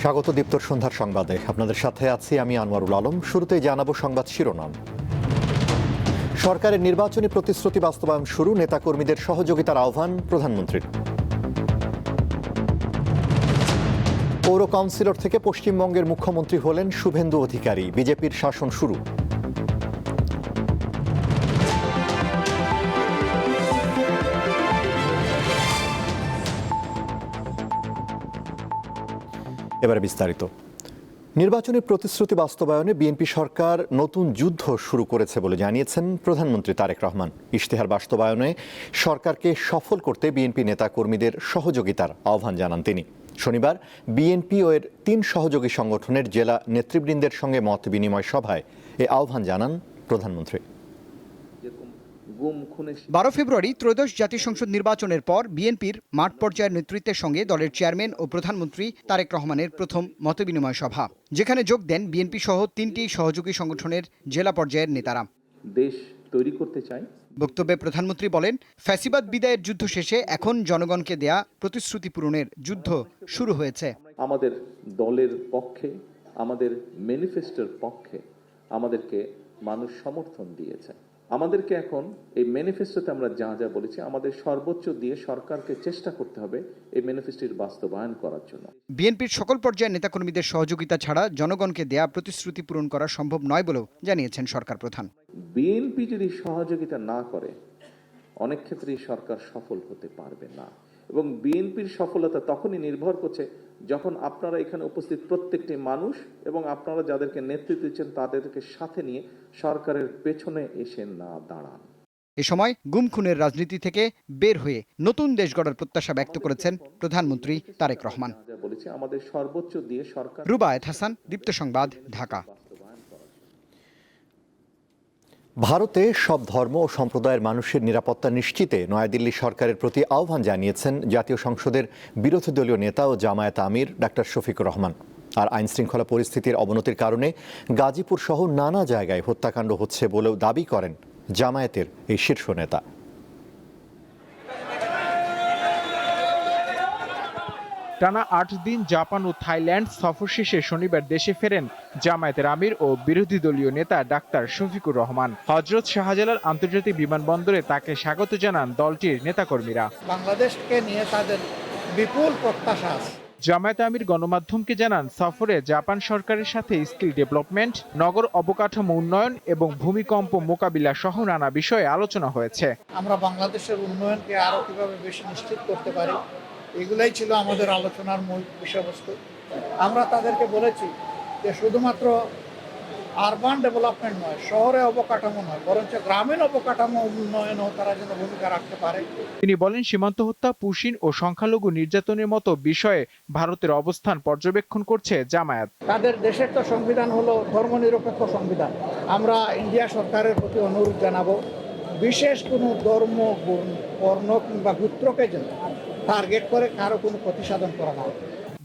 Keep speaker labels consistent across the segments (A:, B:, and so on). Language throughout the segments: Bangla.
A: স্বাগত দীপ্তর সন্ধ্যার সংবাদে। আপনাদের সাথে আছি আমি আনোয়ারুল আলম। শুরুতেই জানাবো সংবাদ শিরোনাম। সরকারের নির্বাচনী প্রতিশ্রুতি বাস্তবায়ন শুরু, নেতাকর্মীদের সহযোগিতার আহ্বান প্রধানমন্ত্রীর। পৌর কাউন্সিলর থেকে পশ্চিমবঙ্গের মুখ্যমন্ত্রী হলেন শুভেন্দু অধিকারী, বিজেপির শাসন শুরু। এবারে বিস্তারিত। নির্বাচনী প্রতিশ্রুতি বাস্তবায়নে বিএনপি সরকার নতুন যুদ্ধ শুরু করেছে বলে জানিয়েছেন প্রধানমন্ত্রী তারেক রহমান। ইশতেহার বাস্তবায়নে সরকারকে সফল করতে বিএনপি নেতাকর্মীদের সহযোগিতার আহ্বান জানান তিনি। শনিবার বিএনপি ও এর ৩ সহযোগী সংগঠনের জেলা নেতৃবৃন্দের সঙ্গে মত বিনিময় সভায় এ আহ্বান জানান প্রধানমন্ত্রী।
B: 12 ফেব্রুয়ারি ত্রয়োদশ জাতীয় সংসদ নির্বাচনের পর বিএনপির মাঠ পর্যায়ের নেতৃত্বের সঙ্গে দলের চেয়ারম্যান ও প্রধানমন্ত্রী তারেক রহমানের প্রথম মতবিনিময় সভা, যেখানে যোগ দেন বিএনপি সহ 3টি সহযোগী সংগঠনের জেলা পর্যায়ের নেতারা।
C: দেশ তৈরি করতে চাই।
B: বক্তব্যে প্রধানমন্ত্রী বলেন, ফ্যাসিবাদ বিদায়ের যুদ্ধ শেষে এখন জনগণকে দেয়া প্রতিশ্রুতি পূরণের যুদ্ধ শুরু হয়েছে।
C: আমাদের দলের পক্ষে, আমাদের ম্যানিফেস্টোর পক্ষে আমাদেরকে মানুষ সমর্থন দিয়েছে। আমাদেরকে এখন এই ম্যানিফেস্টোতে আমরা যা যা বলেছি, আমাদের সর্বোচ্চ দিয়ে সরকারকে চেষ্টা করতে হবে এই ম্যানিফেস্টোর বাস্তবায়ন করার জন্য।
B: বিএনপির সকল পর্যায়ের নেতাকর্মীদের সহযোগিতা ছাড়া জনগণকে দেয়া প্রতিশ্রুতি পূরণ করা সম্ভব নয় বলেও জানিয়েছেন সরকার প্রধান।
C: বিএনপি যদি সহযোগিতা না করে অনেক ক্ষেত্রেই সরকার সফল হতে পারবে না, এবং বিএনপির সফলতা তখনই নির্ভর করছে যখন আপনারা এখানে উপস্থিত প্রত্যেকটি মানুষ এবং আপনারা যাদেরকে নেতৃত্ব দিচ্ছেন তাদেরকে সাথে নিয়ে সরকারের পেছনে এসে না দাঁড়ান।
B: এ সময় গুম খুনের রাজনীতি থেকে বের হয়ে নতুন দেশ গড়ার প্রত্যাশা ব্যক্ত করেছেন প্রধানমন্ত্রী তারেক রহমান।
C: বলেছি আমাদের সর্বোচ্চ দিয়ে সরকার।
B: রুবায়েত হাসান, দীপ্ত সংবাদ, ঢাকা।
A: ভারতে সব ধর্ম ও সম্প্রদায়ের মানুষের নিরাপত্তা নিশ্চিতে নয়াদিল্লি সরকারের প্রতি আহ্বান জানিয়েছেন জাতীয় সংসদের বিরোধী দলীয় নেতা ও জামায়াত আমির ডাক্তার শফিকুর রহমান। আর আইনশৃঙ্খলা পরিস্থিতির অবনতির কারণে গাজীপুর সহ নানা জায়গায় হত্যাকাণ্ড হচ্ছে বলেও দাবি করেন জামায়াতের এই শীর্ষ নেতা।
D: টানা 8 দিন জাপান ও থাইল্যান্ড সফর শেষে শনিবার দেশে ফেরেন জামায়াতের আমির ও বিরোধী দলীয় নেতা ডাক্তার শফিকুর রহমান। হযরত শাহজালাল আন্তর্জাতিক বিমানবন্দরে তাকে স্বাগত জানান দলটির নেতাকর্মীরা।
E: বাংলাদেশকে নিয়ে তাদের বিপুল প্রত্যাশা আছে।
D: জামায়াত আমির গণমাধ্যমকে জানান, সফরে জাপান সরকারের সাথে স্কিল ডেভেলপমেন্ট, নগর অবকাঠামো উন্নয়ন এবং ভূমিকম্প মোকাবিলা সহ নানা বিষয়ে আলোচনা হয়েছে।
E: আমরা বাংলাদেশের উন্নয়নকে আরো কিভাবে বেশি নিশ্চিত করতে পারি, এগুলাই ছিল আমাদের আলোচনার মূল বিষয়বস্তু। আমরা তাদেরকে বলেছি যে শুধুমাত্র আরবান ডেভেলপমেন্ট নয়, শহরে অবকাঠামো নয়, বরঞ্চ গ্রামীণ অবকাঠামো উন্নয়নেও তারা যেন ভূমিকা রাখতে পারে।
D: তিনি বলেন, সীমান্ত হত্যা, পুশিন ও সংখ্যালঘু নির্যাতনের মতো বিষয়ে ভারতের অবস্থান পর্যবেক্ষণ করছে জামায়াত।
E: তাদের দেশের তো সংবিধান হলো ধর্মনিরপেক্ষ সংবিধান। আমরা ইন্ডিয়া সরকারের প্রতি অনুরোধ জানাবো, বিশেষ কোনো ধর্ম, বর্ণ কিংবা গোত্রকে যেন টার্গেট করে কারো কোনো প্রতিসাধন করা না।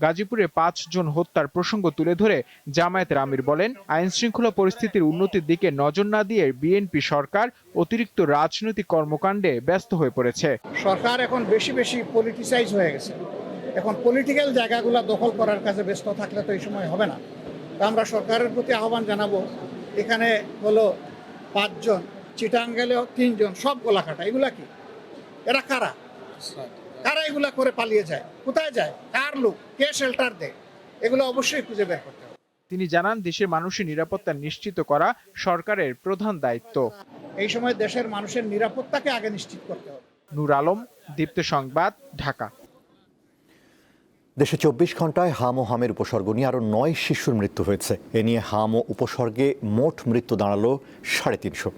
D: গাজীপুরে 5 জন হত্যার প্রসঙ্গ তুলে ধরে জামায়াতের আমির বলেন, আইন শৃঙ্খলা পরিস্থিতির উন্নতির দিকে নজর না দিয়ে বিএনপি সরকার অতিরিক্ত রাজনৈতিক কর্মকাণ্ডে ব্যস্ত হয়ে পড়েছে।
E: সরকার এখন বেশি বেশি পলিটিসাইজ হয়ে গেছে। এখন পলিটিক্যাল জায়গাগুলো দখল করার কাজে ব্যস্ত থাকলে তো এই সময় হবে না। তা আমরা সরকারের প্রতি আহ্বান জানাবো, এখানে হলো 5 জন, চিটাং গেলেও 3 জন, সব গোলাকাটা। এগুলা কি? এরা কারা? কারা এগুলা করে পালিয়ে যায়? কোথায় যায়? কার লোক? কে শেল্টার দেয়? এগুলো অবশ্যই খুঁজে বের করতে হবে।
D: তিনি জানান, দেশের মানুষের নিরাপত্তা নিশ্চিত করা সরকারের প্রধান দায়িত্ব।
E: এই সময় দেশের মানুষের নিরাপত্তাকে আগে নিশ্চিত করতে হবে।
D: নূর আলম, দীপ্ত সংবাদ, ঢাকা।
A: দেশে 24 ঘন্টায় হাম ও হামের উপসর্গ নিয়ে আরও 9 শিশুর মৃত্যু হয়েছে। এ নিয়ে হাম ও উপসর্গে মোট মৃত্যু দাঁড়ালো 350।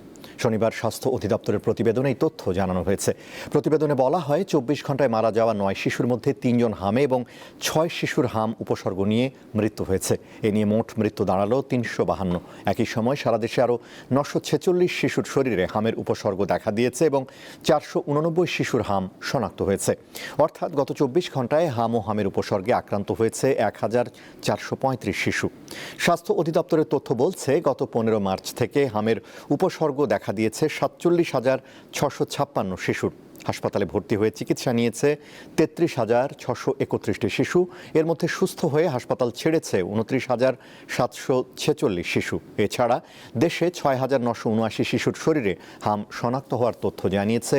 A: শনিবার স্বাস্থ্য অধিদপ্তরের প্রতিবেদনে এই তথ্য জানানো হয়েছে। প্রতিবেদনে বলা হয়, 24 ঘন্টায় মারা যাওয়া 9 শিশুর মধ্যে 3 জন হামে এবং 6 শিশুর হাম উপসর্গ নিয়ে মৃত্যু হয়েছে। এ নিয়ে মোট মৃত্যু দাঁড়ালো 352। একই সময় সারা দেশে আরও 946 শিশুর শরীরে হামের উপসর্গ দেখা দিয়েছে এবং 489 শিশুর হাম শনাক্ত হয়েছে। অর্থাৎ গত 24 ঘন্টায় হাম ও হামের উপসর্গে আক্রান্ত হয়েছে 1435 শিশু। স্বাস্থ্য অধিদপ্তরের তথ্য বলছে, গত 15 মার্চ থেকে হামের উপসর্গ দেখা দিয়েছে 47,656 শিশুর। হাসপাতালে ভর্তি হয়ে চিকিৎসা নিয়েছে 33,631টি শিশু। এর মধ্যে সুস্থ হয়ে হাসপাতাল ছেড়েছে 29,746 শিশু। এছাড়া দেশে 6,979 শিশুর শরীরে হাম শনাক্ত হওয়ার তথ্য জানিয়েছে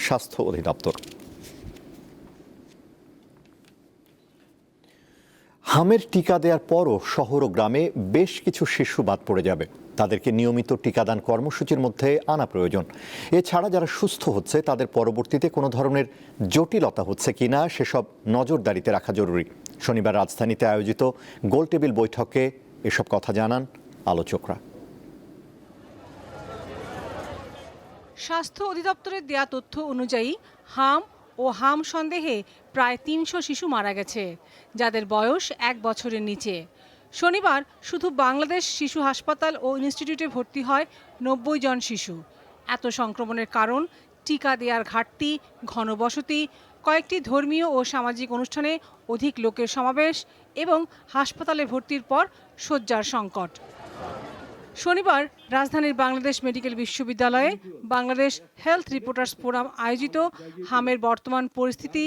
A: স্বাস্থ্য অধিদপ্তর। হামের টিকা দেওয়ার পরও শহর ও গ্রামে বেশ কিছু শিশু বাদ পড়ে যাবে। তাদেরকে নিয়মিত টিকাদান কর্মসূচির মধ্যে আনা প্রয়োজন। এছাড়া যারা সুস্থ হচ্ছে তাদের পরবর্তীতে কোনো ধরনের জটিলতা হচ্ছে কিনা সেসব নজরদারিতে রাখা জরুরি। শনিবার রাজধানীতে আয়োজিত গোলটেবিল বৈঠকে এসব কথা জানান আলোচকরা।
F: স্বাস্থ্য অধিদপ্তরের দেয়া তথ্য অনুযায়ী হাম ও হাম সন্দেহে প্রায় ৩০০ শিশু মারা গেছে, যাদের বয়স 1 বছরের নিচে। শনিবার শুধু বাংলাদেশ শিশু হাসপাতাল ও ইনস্টিটিউটে ভর্তি হয় ৯০ জন শিশু। এত সংক্রমণের কারণ টিকা দেওয়ার ঘাটতি, ঘনবসতি, কয়েকটি ধর্মীয় ও সামাজিক অনুষ্ঠানে অধিক লোকের সমাবেশ এবং হাসপাতালে ভর্তির পর শয্যার সংকট। শনিবার রাজধানীর বাংলাদেশ মেডিকেল বিশ্ববিদ্যালয়ে বাংলাদেশ হেলথ রিপোর্টার্স ফোরাম আয়োজিত হামের বর্তমান পরিস্থিতি,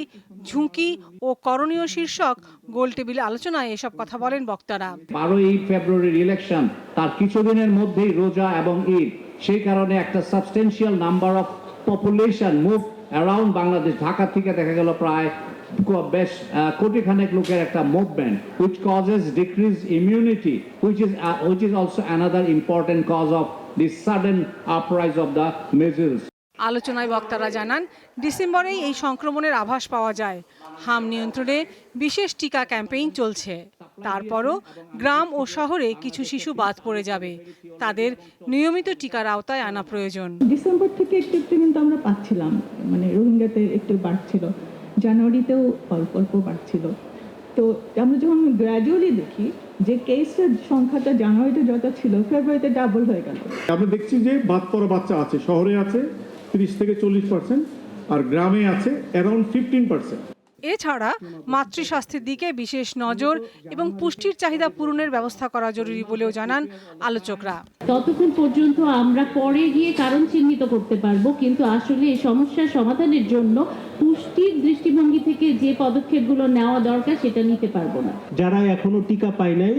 F: ঝুঁকি ও করণীয় শীর্ষক গোলটেবিল আলোচনায় এসব কথা বলেন বক্তারা।
G: 12 ফেব্রুয়ারির ইলেকশন, তার কিছুদিনের মধ্যেই রোজা এবং ঈদ, সেই কারণে একটা substantial number of population move around Bangladesh. Dhaka থেকে দেখা গেল প্রায় বেশ কোটিখানেক লোকের একটা movement, which causes decreased immunity, which is also another important cause of the sudden uprise of the measles.
F: আলোচনায় বক্তারা জানান, ডিসেম্বরেই এই সংক্রমণের আভাস পাওয়া যায়। হাম নিয়ন্ত্রণে বিশেষ টিকা ক্যাম্পেইন চলছে। তারপরও গ্রাম ও শহরে কিছু শিশু বাদ পড়ে যাবে। তাদের নিয়মিত টিকার আওতায় আনা প্রয়োজন।
H: ডিসেম্বর থেকে একটু কিন্তু আমরা পাচ্ছিলাম, মানে রোহিঙ্গাতে একটু বাড়ছিল, জানুয়ারিতেও অল্প অল্প বাড়ছিল। তো আমরা যখন গ্র্যাজুয়ালি দেখি যে কেসের সংখ্যাটা জানুয়ারিতে যত ছিল ফেব্রুয়ারিতে ডাবল হয়ে গেল।
I: আমরা দেখছি যে বাদ পড়া বাচ্চা আছে, শহরে আছে 30 থেকে 40%, আর গ্রামে আছে অ্যারাউন্ড 15%।
F: এছাড়া মাতৃস্বাস্থ্যের দিকে বিশেষ নজর এবং পুষ্টির চাহিদা পূরণের ব্যবস্থা করা জরুরি বলেও জানান আলোচকরা।
J: ততক্ষণ পর্যন্ত আমরা পরে গিয়ে কারণ চিহ্নিত করতে পারবো, কিন্তু আসলে এই সমস্যার সমাধানের জন্য পুষ্টির দৃষ্টিভঙ্গি থেকে যে পদক্ষেপগুলো নেওয়া দরকার সেটা নিতে পারবো না।
K: যারা এখনো টিকা পায় নাই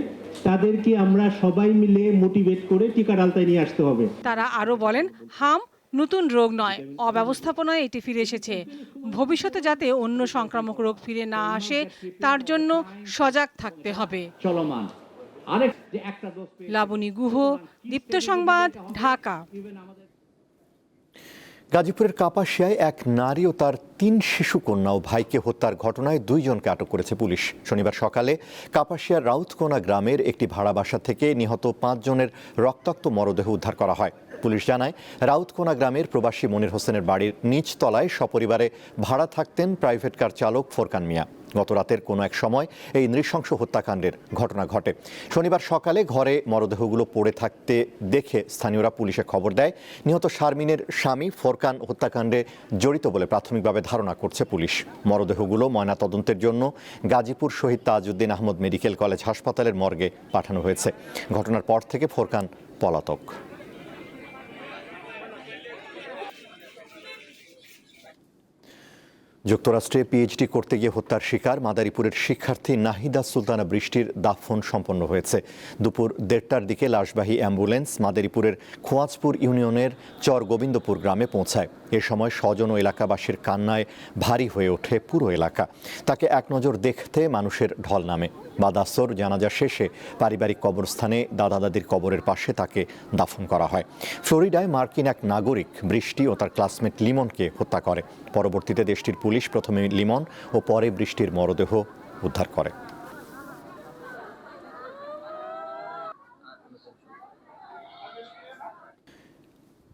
K: তাদেরকে আমরা সবাই মিলে মোটিভেট করে টিকার আওতায় নিয়ে আসতে হবে।
F: তারা আরও বলেন, হাম নতুন রোগ নয়, অব্যবস্থাপনায় এটি ফিরে এসেছে। ভবিষ্যতে যাতে অন্য সংক্রামক রোগ ফিরে না আসে তার জন্য সজাগ থাকতে হবে।
G: চলমান
F: লাবণী গুহ, দীপ্ত সংবাদ, ঢাকা।
A: গাজীপুরের কাপাসিয়ায় এক নারী ও তার 3 শিশু কন্যা ও ভাইকে হত্যার ঘটনায় 2 জনকে আটক করেছে পুলিশ। শনিবার সকালে কাপাসিয়ার রাউতকোনা গ্রামের একটি ভাড়া বাসা থেকে নিহত 5 জনের রক্তাক্ত মরদেহ উদ্ধার করা হয়। পুলিশ জানায়, রাউতকোনা গ্রামের প্রবাসী মনির হোসেনের বাড়ির নিচতলায় সপরিবারে ভাড়া থাকতেন প্রাইভেট কার চালক ফোরকান মিয়া। গত রাতের কোনো এক সময় এই নৃশংস হত্যাকাণ্ডের ঘটনা ঘটে। শনিবার সকালে ঘরে মরদেহগুলো পড়ে থাকতে দেখে স্থানীয়রা পুলিশে খবর দেয়। নিহত শারমিনের স্বামী ফোরকান হত্যাকাণ্ডে জড়িত বলে প্রাথমিকভাবে ধারণা করছে পুলিশ। মরদেহগুলো ময়নাতদন্তের জন্য গাজীপুর শহীদ তাজউদ্দিন আহমদ মেডিকেল কলেজ হাসপাতালের মর্গে পাঠানো হয়েছে। ঘটনার পর থেকে ফোরকান পলাতক। যুক্তরাষ্ট্রে পিএইচডি করতে গিয়ে হত্যার শিকার মাদারীপুরের শিক্ষার্থী নাহিদা সুলতানা বৃষ্টির দাফন সম্পন্ন হয়েছে। দুপুর 1:30টার দিকে লাশবাহী অ্যাম্বুলেন্স মাদারীপুরের খোয়াজপুর ইউনিয়নের চর গোবিন্দপুর গ্রামে পৌঁছায়। এ সময় স্বজন ও এলাকাবাসীর কান্নায় ভারী হয়ে ওঠে পুরো এলাকা। তাকে এক নজর দেখতে মানুষের ঢল নামে। বাদ আসর জানাজা শেষে পারিবারিক কবরস্থানে দাদা দাদির কবরের পাশে তাকে দাফন করা হয়। ফ্লোরিডায় মার্কিন এক নাগরিক বৃষ্টি ও তার ক্লাসমেট লিমনকে হত্যা করে। পরবর্তীতে দেশটির পুলিশ প্রথমে লিমন ও পরে বৃষ্টির মরদেহ উদ্ধার করে।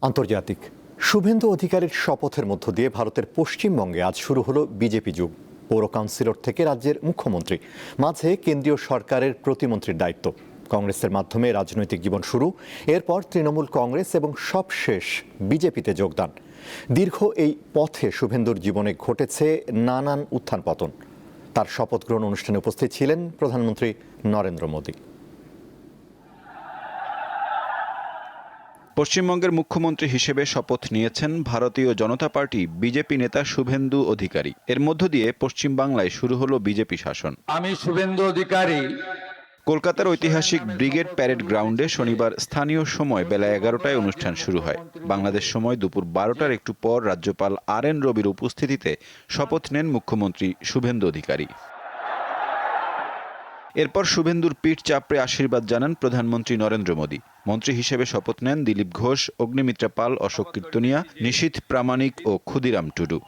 A: আন্তর্জাতিক। শুভেন্দু অধিকারীর শপথের মধ্য দিয়ে ভারতের পশ্চিমবঙ্গে আজ শুরু হলো বিজেপি যুগ। পৌর কাউন্সিলর থেকে রাজ্যের মুখ্যমন্ত্রী, মাঝে কেন্দ্রীয় সরকারের প্রতিমন্ত্রীর দায়িত্ব। কংগ্রেসের মাধ্যমে রাজনৈতিক জীবন শুরু, এরপর তৃণমূল কংগ্রেস এবং সবশেষ বিজেপিতে যোগদান। দীর্ঘ এই পথে শুভেন্দুর জীবনে ঘটেছে নানান উত্থান পতন। তার শপথ গ্রহণ অনুষ্ঠানে উপস্থিত ছিলেন প্রধানমন্ত্রী নরেন্দ্র মোদী।
L: পশ্চিমবঙ্গের মুখ্যমন্ত্রী হিসেবে শপথ নিয়েছেন ভারতীয় জনতা পার্টি বিজেপি নেতা শুভেন্দু অধিকারী। এর মধ্য দিয়ে পশ্চিমবাংলায় শুরু হলো বিজেপি শাসন।
M: আমি শুভেন্দু অধিকারী
L: কলকাতার ঐতিহাসিক ব্রিগেড প্যারেড গ্রাউন্ডে শনিবার স্থানীয় সময় বেলা 11টায় অনুষ্ঠান শুরু হয়। বাংলাদেশ সময় দুপুর 12টার একটু পর রাজ্যপাল RN রবির উপস্থিতিতে শপথ নেন মুখ্যমন্ত্রী শুভেন্দু অধিকারী। এরপর শুভেন্দুর পিঠ চাপড়ে আশীর্বাদ জানান প্রধানমন্ত্রী নরেন্দ্র মোদী। মন্ত্রী হিসেবে শপথ নেন দিলীপ ঘোষ, অগ্নিমিত্রা পাল, অশোক কীর্তনিয়া, নিশীথ প্রামাণিক ও ক্ষুদিরাম টুডু।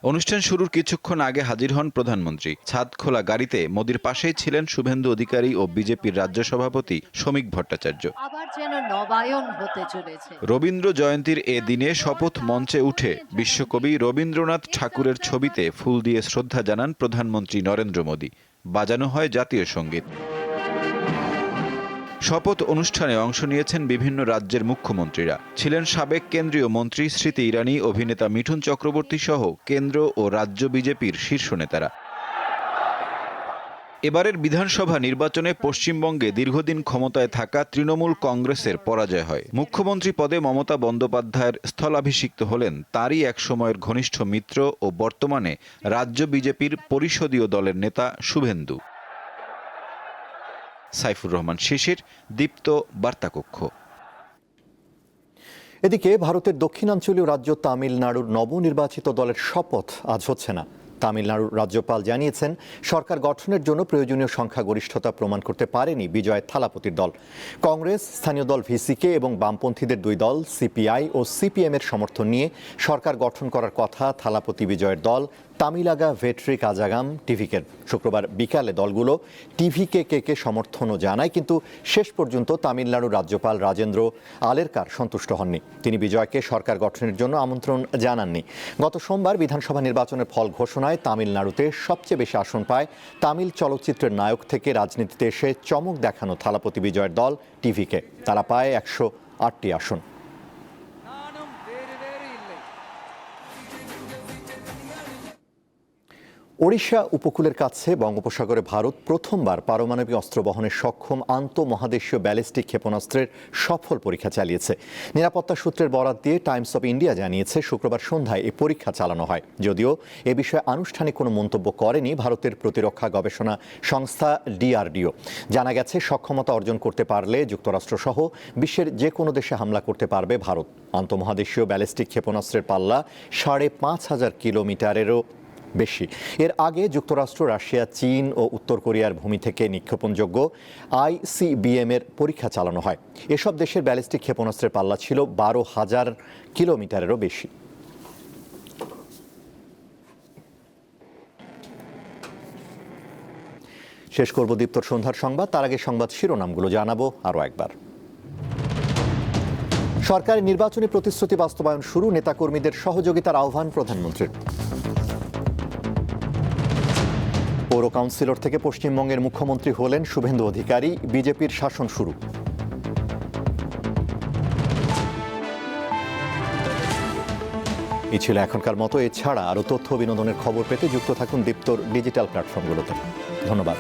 L: অনুষ্ঠান শুরুর কিছুক্ষণ আগে হাজির হন প্রধানমন্ত্রী। ছাদ খোলা গাড়িতে মোদির পাশেই ছিলেন শুভেন্দু অধিকারী ও বিজেপির রাজ্য সভাপতি শ্রমিক ভট্টাচার্য।
N: আবার যেন নবায়ন হতে চলেছে।
L: রবীন্দ্র জয়ন্তীর এ দিনে শপথ মঞ্চে উঠে বিশ্বকবি রবীন্দ্রনাথ ঠাকুরের ছবিতে ফুল দিয়ে শ্রদ্ধা জানান প্রধানমন্ত্রী নরেন্দ্র মোদী। বাজানো হয় জাতীয় সঙ্গীত। শপথ অনুষ্ঠানে অংশ নিয়েছেন বিভিন্ন রাজ্যের মুখ্যমন্ত্রীরা। ছিলেন সাবেক কেন্দ্রীয় মন্ত্রী স্মৃতি ইরানি, অভিনেতা মিঠুন চক্রবর্তী সহ কেন্দ্র ও রাজ্য বিজেপির শীর্ষ নেতারা। এবারের বিধানসভা নির্বাচনে পশ্চিমবঙ্গে দীর্ঘদিন ক্ষমতায় থাকা তৃণমূল কংগ্রেসের পরাজয় হয়। মুখ্যমন্ত্রী পদে মমতা বন্দ্যোপাধ্যায়ের স্থলাভিষিক্ত হলেন তারই এক সময়ের ঘনিষ্ঠ মিত্র ও বর্তমানে রাজ্য বিজেপির পরিষদীয় দলের নেতা শুভেন্দু। সাইফুর রহমান শিশির, দীপ্ত বার্তাকক্ষ।
A: এদিকে ভারতের দক্ষিণাঞ্চলীয় রাজ্য তামিলনাড়ুর নবনির্বাচিত দলের শপথ আজ হচ্ছে না। তামিলনাড়ুর রাজ্যপাল জানিয়েছেন, সরকার গঠনের জন্য প্রয়োজনীয় সংখ্যাগরিষ্ঠতা প্রমাণ করতে পারেনি বিজয় থালাপতির দল। কংগ্রেস, স্থানীয় দল ভিসিকে এবং বামপন্থীদের দুই দল সিপিআই ও সিপিএম এর সমর্থন নিয়ে সরকার গঠন করার কথা থালাপতি বিজয়ের দল তামিলাগা ভেট্রি কাজাগাম টিভিকের। শুক্রবার বিকালে দলগুলো টিভিকে সমর্থনও জানায়, কিন্তু শেষ পর্যন্ত তামিলনাড়ুর রাজ্যপাল রাজেন্দ্র আলেরকার সন্তুষ্ট হননি। তিনি বিজয়কে সরকার গঠনের জন্য আমন্ত্রণ জানাননি। গত সোমবার বিধানসভা নির্বাচনের ফল ঘোষণায় তামিলনাড়ুতে সবচেয়ে বেশি আসন পায় তামিল চলচ্চিত্রের নায়ক থেকে রাজনীতিতে এসে চমক দেখানো থালাপতি বিজয়ের দল টিভিকে। তারা পায় 108টি আসন। ওড়িশা উপকূলের কাছে বঙ্গোপসাগরে ভারত প্রথমবার পারমাণবিক অস্ত্র বহনে সক্ষম আন্তঃমহাদেশীয় ব্যালিস্টিক ক্ষেপণাস্ত্রের সফল পরীক্ষা চালিয়েছে। নিরাপত্তা সূত্রের বরাত দিয়ে টাইমস অফ ইন্ডিয়া জানিয়েছে, শুক্রবার সন্ধ্যায় এই পরীক্ষা চালানো হয়। যদিও এ বিষয়ে আনুষ্ঠানিক কোনো মন্তব্য করেনি ভারতের প্রতিরক্ষা গবেষণা সংস্থা DRDO। জানা গেছে, সক্ষমতা অর্জন করতে পারলে যুক্তরাষ্ট্রসহ বিশ্বের যে কোনো দেশে হামলা করতে পারবে ভারত। আন্তঃমহাদেশীয় ব্যালিস্টিক ক্ষেপণাস্ত্রের পাল্লা 5,500 কিলোমিটারেরও বেশি। এর আগে যুক্তরাষ্ট্র, রাশিয়া, চীন ও উত্তর কোরিয়ার ভূমি থেকে নিক্ষেপণযোগ্য ICBM এর পরীক্ষা চালানো হয়। এসব দেশের ব্যালিস্টিক ক্ষেপণাস্ত্রের পাল্লা ছিল 12,000 কিলোমিটারেরও বেশি। শেষ করব দীপ্তর সন্ধ্যার সংবাদ। তার আগে সংবাদ শিরোনামগুলো জানাবো আরও একবার। সরকারের নির্বাচনী প্রতিশ্রুতি বাস্তবায়ন শুরু, নেতাকর্মীদের সহযোগিতার আহ্বান প্রধানমন্ত্রীর। পৌর কাউন্সিলর থেকে পশ্চিমবঙ্গের মুখ্যমন্ত্রী হলেন শুভেন্দু অধিকারী, বিজেপির শাসন শুরু। এই ছিল এখনকার মতো। এছাড়া আরও তথ্য বিনোদনের খবর পেতে যুক্ত থাকুন দীপ্তর ডিজিটাল প্ল্যাটফর্মগুলোতে। ধন্যবাদ।